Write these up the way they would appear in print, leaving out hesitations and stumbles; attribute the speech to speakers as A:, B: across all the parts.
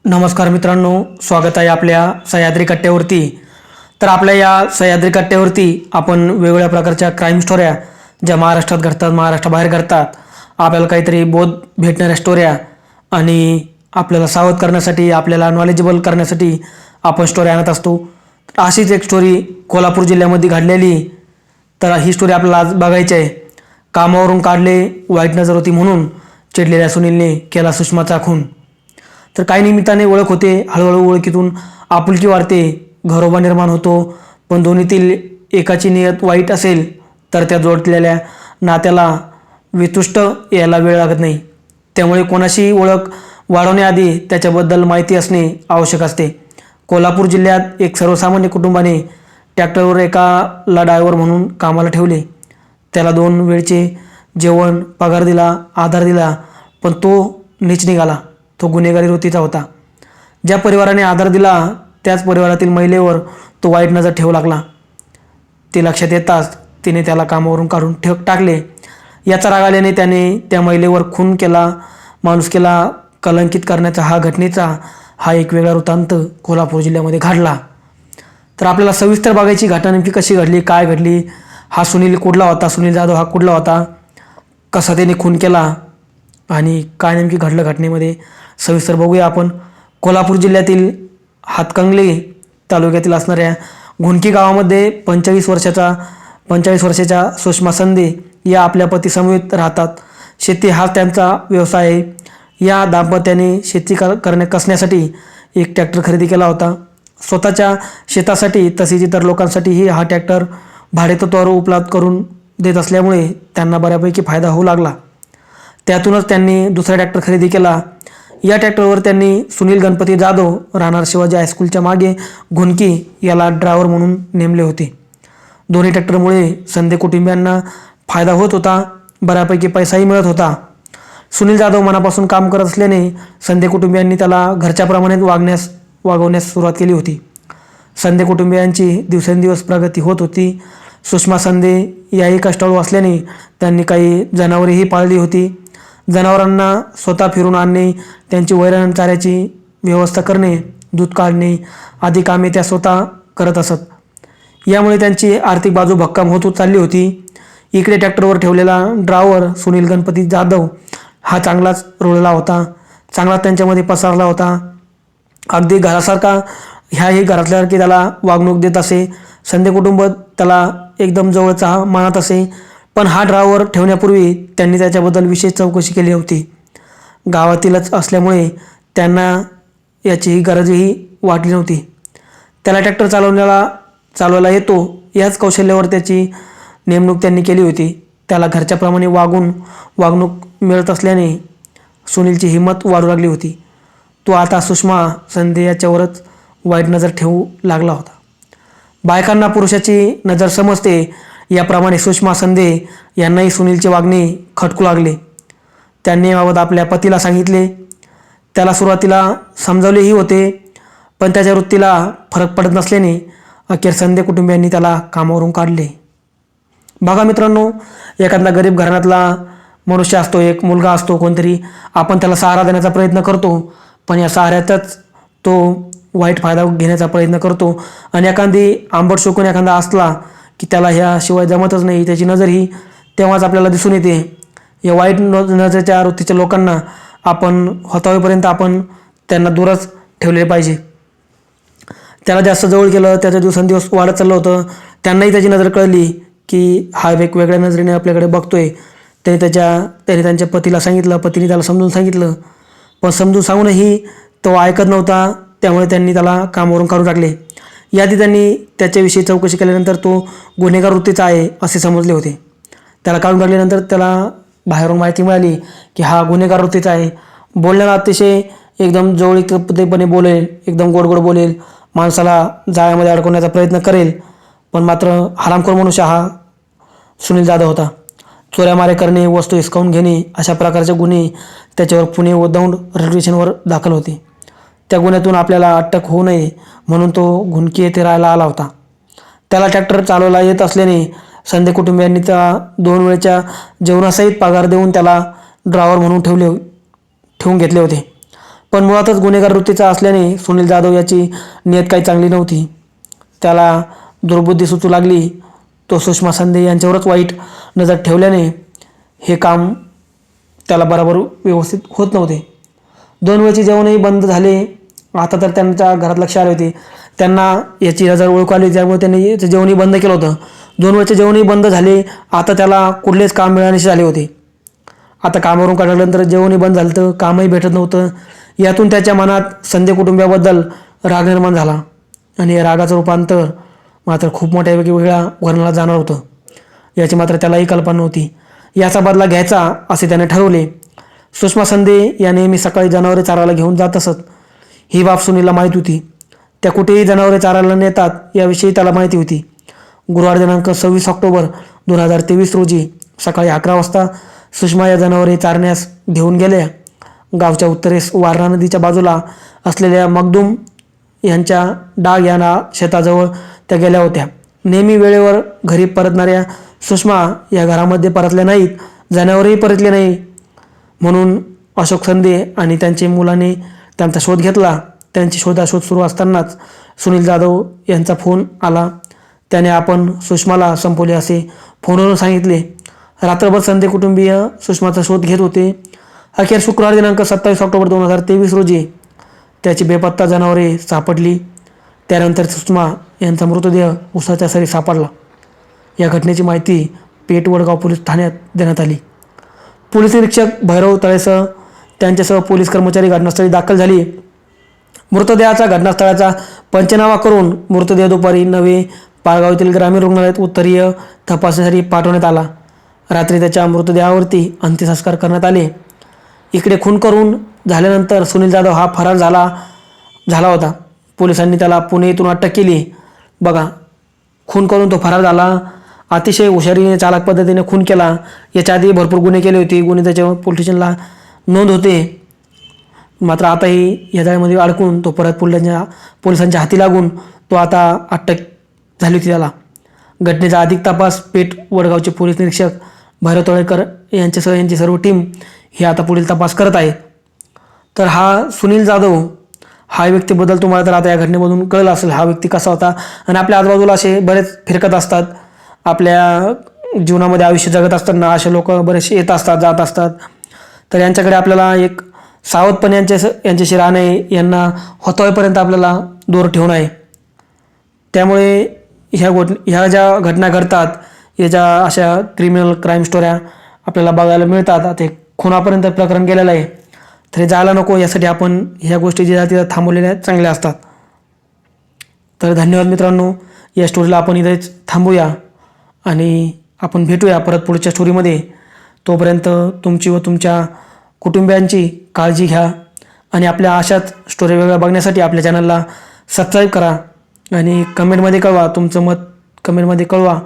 A: नमस्कार मित्रांनो, स्वागत आहे आपल्या सह्याद्री कट्ट्यावरती। तर आपल्या या सह्याद्री कट्ट्यावरती आपण वेगवेगळ्या प्रकारच्या क्राईम स्टोऱ्या ज्या महाराष्ट्रात घडतात, महाराष्ट्राबाहेर घडतात, आपल्याला काहीतरी बोध भेटणाऱ्या स्टोऱ्या आणि आपल्याला सावध करण्यासाठी, आपल्याला नॉलेजेबल करण्यासाठी आपण स्टोरी आणत असतो। अशीच एक स्टोरी कोल्हापूर जिल्ह्यामध्ये घडलेली। तर ही स्टोरी आपल्याला आज बघायची आहे। कामावरून काढले, वाईट नजर होती म्हणून चिडलेल्या सुनीलने केला सुषमाचा खून। तर काही निमित्ताने ओळख होते, हळूहळू ओळखीतून आपुलकी वाढते, घरोबा निर्माण होतो। पण दोन्हीतील एकाची नियत वाईट असेल तर त्या जोडलेल्या नात्याला वितुष्ट यायला वेळ लागत नाही। त्यामुळे कोणाशी ओळख वाढवण्याआधी त्याच्याबद्दल माहिती असणे आवश्यक असते। कोल्हापूर जिल्ह्यात एक सर्वसामान्य कुटुंबाने ट्रॅक्टरवर एकाला ड्रायव्हर म्हणून कामाला ठेवले। त्याला 2 वेळचे जेवण, पगार दिला, आधार दिला, पण तो नीच निघाला। तो गुन्हेगारी वृत्तीचा होता। ज्या परिवाराने आधार दिला त्याच परिवारातील महिलेवर तो वाईट नजर ठेवू लागला। ते लक्षात येताच तिने त्याला कामावरून काढून टाकले। याचा राग आल्याने त्याने त्या महिलेवर खून केला। माणुसकीला कलंकित करण्याचा हा घटनेचा एक वेगळा वृत्तांत कोल्हापूर जिल्ह्यामध्ये घडला। तर आपल्याला सविस्तर बघायची घटना नेमकी कशी घडली, काय घडली, हा सुनील कुठला होता, सुनील जाधव हा कुठला होता, कसा त्याने खून केला आणि काय नेमकी घडलं घटनेमध्ये, सविस्तर बघूया आपण। कोल्हापूर जिल्ह्यातील हातकंगले तालुक्यातील असणाऱ्या घुणकी गावामध्ये 25 वर्षाच्या सुषमा संदे या आपल्या पतीसमवेत राहतात। शेती हा त्यांचा व्यवसाय आहे। या दाम्पत्याने शेती कसण्यासाठी एक ट्रॅक्टर खरेदी केला होता। स्वतःच्या शेतासाठी तसेच इतर लोकांसाठीही हा ट्रॅक्टर भाडेतत्त्वावर उपलब्ध करून देत असल्यामुळे त्यांना बऱ्यापैकी फायदा होऊ लागला। त्यातूनच त्यांनी दुसरा ट्रॅक्टर खरेदी केला। या ट्रॅक्टरवर त्यांनी सुनील गणपती जाधव राहणार शिवाजी हायस्कूलच्या मागे घुणकी याला ड्रायव्हर म्हणून नेमले होते। दोन्ही ट्रॅक्टरमुळे संदे कुटुंबियांना फायदा होत होता, बऱ्यापैकी पैसाही मिळत होता। सुनील जाधव मनापासून काम करत असल्याने संदे कुटुंबियांनी त्याला घरच्याप्रमाणे वागवण्यास सुरुवात केली होती। संदे कुटुंबियांची दिवसेंदिवस प्रगती होत होती। सुषमा संदे याही कष्टाळू असल्याने त्यांनी काही जनावरेही पाळली होती। जनावरांना स्वतः फिरून आणणे, त्यांची वैरण चाऱ्याची व्यवस्था करणे, दूध काढणे आदी कामे त्या स्वतः करत असत। यामुळे त्यांची आर्थिक बाजू भक्कम होत चालली होती। इकडे ट्रॅक्टरवर ठेवलेला ड्रायव्हर सुनील गणपती जाधव हा चांगलाच रुळला होता, चांगलाच त्यांच्यामध्ये पसरला होता। अगदी घरासारखा, ह्याही घरातल्यासारखी त्याला वागणूक देत असे। संदे कुटुंब त्याला एकदम जवळचा मानत असे। पण हा ड्रायव्हर ठेवण्यापूर्वी त्यांनी त्याच्याबद्दल विशेष चौकशी केली होती। गावातीलच असल्यामुळे त्यांना याचीही गरजही वाटली नव्हती। त्याला ट्रॅक्टर चालवायला येतो याच कौशल्यावर त्याची नेमणूक त्यांनी केली होती। त्याला घरच्याप्रमाणे वागणूक मिळत असल्याने सुनीलची हिंमत वाढू लागली होती। तो आता सुषमा संदे याच्यावरच वाईट नजर ठेवू लागला होता। बायकांना पुरुषाची नजर समजते, याप्रमाणे सुषमा संदे यांनाही सुनीलचे वागणे खटकू लागले। त्यांनी याबाबत आपल्या पतीला सांगितले। त्याला सुरुवातीला समजावलेही होते, पण त्याच्या वृत्तीला फरक पडत नसल्याने अखेर संदे कुटुंबियांनी त्याला कामावरून काढले। बघा मित्रांनो, एखादा गरीब घराण्यातला मनुष्य असतो, एक मुलगा असतो कोणतरी, आपण त्याला सहारा देण्याचा प्रयत्न करतो, पण या सहाऱ्याचाच तो वाईट फायदा घेण्याचा प्रयत्न करतो। आणि एखादी आंबट शोकून एखादा असला की त्याला ह्याशिवाय जमतच नाही, त्याची नजर ही तेव्हाच आपल्याला दिसून येते। या वाईट नजरेच्या वृत्तीच्या लोकांना आपण होतावेपर्यंत आपण त्यांना दूरच ठेवले पाहिजे। त्याला जास्त जवळ केलं, त्याचं दिवसेंदिवस वाढत चाललं होतं। त्यांनाही त्याची नजर कळली की हा एक वेगळ्या नजरेने आपल्याकडे बघतोय। त्याने त्यांच्या पतीला सांगितलं, पतीने त्याला समजून सांगितलं, पण समजून सांगूनही तो ऐकत नव्हता। त्यामुळे त्यांनी त्याला कामावरून काढून टाकले। याआधी त्यांनी त्याच्याविषयी चौकशी केल्यानंतर तो गुन्हेगार वृत्तीचा आहे असे समजले होते। त्याला काढून टाकल्यानंतर त्याला बाहेरून माहिती मिळाली की हा गुन्हेगार वृत्तीचा आहे। बोलण्याला अतिशय एकदम जवळीकपणे बोलेल, एकदम गोड बोलेल, माणसाला जाळ्यामध्ये अडकवण्याचा प्रयत्न करेल। पण मात्र हरामखोर मनुष्य हा सुनील जाधव होता। चोऱ्यामाऱ्या करणे, वस्तू हिसकावून घेणे अशा प्रकारचे गुन्हे त्याच्यावर पुणे व दौंड रेल्वे स्टेशनवर दाखल होते। त्या गुन्ह्यातून आपल्याला अटक होऊ नये म्हणून तो घुणकी येथे राहायला आला होता। त्याला ट्रॅक्टर चालवायला येत असल्याने संदे कुटुंबियांनी त्याला 2 वेळच्या जेवणासहित पगार देऊन त्याला ड्रायव्हर म्हणून ठेवून घेतले होते। पण मुळातच गुन्हेगार वृत्तीचा असल्याने सुनील जाधव याची नियत काही चांगली नव्हती. त्याला दुर्बुद्धी सुचू लागली. तो सुषमा संधे यांच्यावरच वाईट नजर ठेवल्याने हे काम त्याला बरोबर व्यवस्थित होत नव्हते. 2 वेळचे जेवणही बंद झाले. आता तर त्यांच्या घरात लक्ष आले होते. त्यांना याची नजर ओळखू आली, त्यामुळे त्यांनी याचं जेवणही बंद केलं होतं. 2 वेळचे जेवणही बंद झाले. आता त्याला कुठलेच काम मिळाण्याचे झाले होते. आता कामावरून काढल्यानंतर जेवणही बंद झालं तर कामही भेटत नव्हतं. यातून त्याच्या मनात संधे कुटुंबियाबद्दल राग निर्माण झाला आणि या रागाचं रूपांतर मात्र खूप मोठ्या वेगवेगळ्या वर्णाला जाणार होतं. याची मात्र त्यालाही कल्पना नव्हती. याचा बदला घ्यायचा असे त्याने ठरवले. सुषमा संधे या नेहमी सकाळी जनावरे चारायला घेऊन जात असत. ही बाब सुनीलला माहीत होती. त्या कुठेही जनावरे चारायला नेतात याविषयी त्याला माहिती होती. गुरुवार दिनांक 26 ऑक्टोबर 2023 रोजी सकाळी 11 वाजता सुषमा या जनावरे चारण्यास घेऊन गेल्या. गावच्या उत्तरेस वारणा नदीच्या बाजूला असलेल्या मखदूम यांच्या डाग या शेताजवळ त्या गेल्या होत्या. नेहमी वेळेवर घरी परतणाऱ्या सुषमा या घरामध्ये परतल्या नाहीत. जनावरही परतले नाही. म्हणून अशोक संधे आणि त्यांच्या मुलाने त्यांचा शोध घेतला. त्यांची शोधाशोध सुरू असतानाच सुनील जाधव यांचा फोन आला. त्याने आपण सुषमाला संपवले असे फोनवरून सांगितले. रात्रभर संधे कुटुंबीय सुषमाचा शोध घेत होते. अखेर शुक्रवार दिनांक 27 ऑक्टोबर 2023 रोजी त्याची बेपत्ता जनावरे सापडली. त्यानंतर सुषमा यांचा मृतदेह उसाच्या सरी सापडला. या घटनेची माहिती पेठ वडगाव पोलीस ठाण्यात देण्यात आली. पोलीस निरीक्षक भैरव तळेसह त्यांच्यासह पोलीस कर्मचारी घटनास्थळी दाखल झाली. मृतदेहाचा घटनास्थळाचा पंचनामा करून मृतदेह दुपारी नवे पाळगाव येथील ग्रामीण रुग्णालयात उत्तरीय तपासणीसाठी पाठवण्यात आला. रात्री त्याच्या मृतदेहावरती अंत्यसंस्कार करण्यात आले. इकडे खून करून झाल्यानंतर सुनील जाधव हा फरार झाला होता. पोलिसांनी त्याला पुणे येथून अटक केली. बघा, खून करून तो फरार झाला. अतिशय हुशारीने चालाक पद्धतीने खून केला. याच्या आधी भरपूर गुन्हे केले होते. गुन्हे त्याच्या पोलीस स्टेशनला नोंद होते. मात्र आताही या जाळ्यामध्ये अडकून तो परत पोलिसांच्या हाती लागून तो आता अटक झाली होती त्याला. घटनेचा अधिक तपास पेठ वडगावचे पोलीस निरीक्षक भैरव तळेकर यांच्यासह यांची सर्व टीम ही आता पुढील तपास करत आहे. तर हा सुनील जाधव हा व्यक्तीबद्दल तुम्हाला तर आता या घटनेमधून कळलं असेल हा व्यक्ती कसा होता. आणि आपल्या आजूबाजूला असे बरेच फिरकत असतात. आपल्या जीवनामध्ये आयुष्य जगत असताना असे लोक बरेचसे येत असतात, जात असतात. तर यांच्याकडे आपल्याला एक सावधपणे यांच्याशी राहणे, यांना होतोपर्यंत आपल्याला दूर ठेवणं आहे. त्यामुळे ह्या ज्या घटना घडतात, याच्या अशा क्राईम स्टोऱ्या आपल्याला बघायला मिळतात. आता खुनापर्यंत प्रकरण गेलेलं आहे. तरी जायला नको यासाठी आपण ह्या गोष्टी ज्या तिथं थांबवलेल्या चांगल्या असतात. तर धन्यवाद मित्रांनो. या स्टोरीला आपण इथेच थांबूया आणि आपण भेटूया परत पुढच्या स्टोरीमध्ये. तोपर्यंत तुमची व तुमच्या कुटुंबियांची काळजी घ्या आणि आपल्या अशाच स्टोरी वेगळ्या बघण्यासाठी आपल्या चॅनलला सबस्क्राईब करा आणि कमेंटमध्ये कळवा. तुमचं मत कमेंटमध्ये कळवा.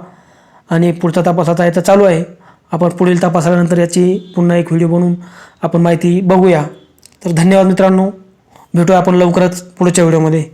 A: आणि पुढचा तपासाचा याचा चालू आहे. आपण पुढील तपासानंतर याची पुन्हा एक व्हिडिओ बनवून आपण माहिती बघूया. तर धन्यवाद मित्रांनो. भेटूया आपण लवकरच पुढच्या व्हिडिओमध्ये.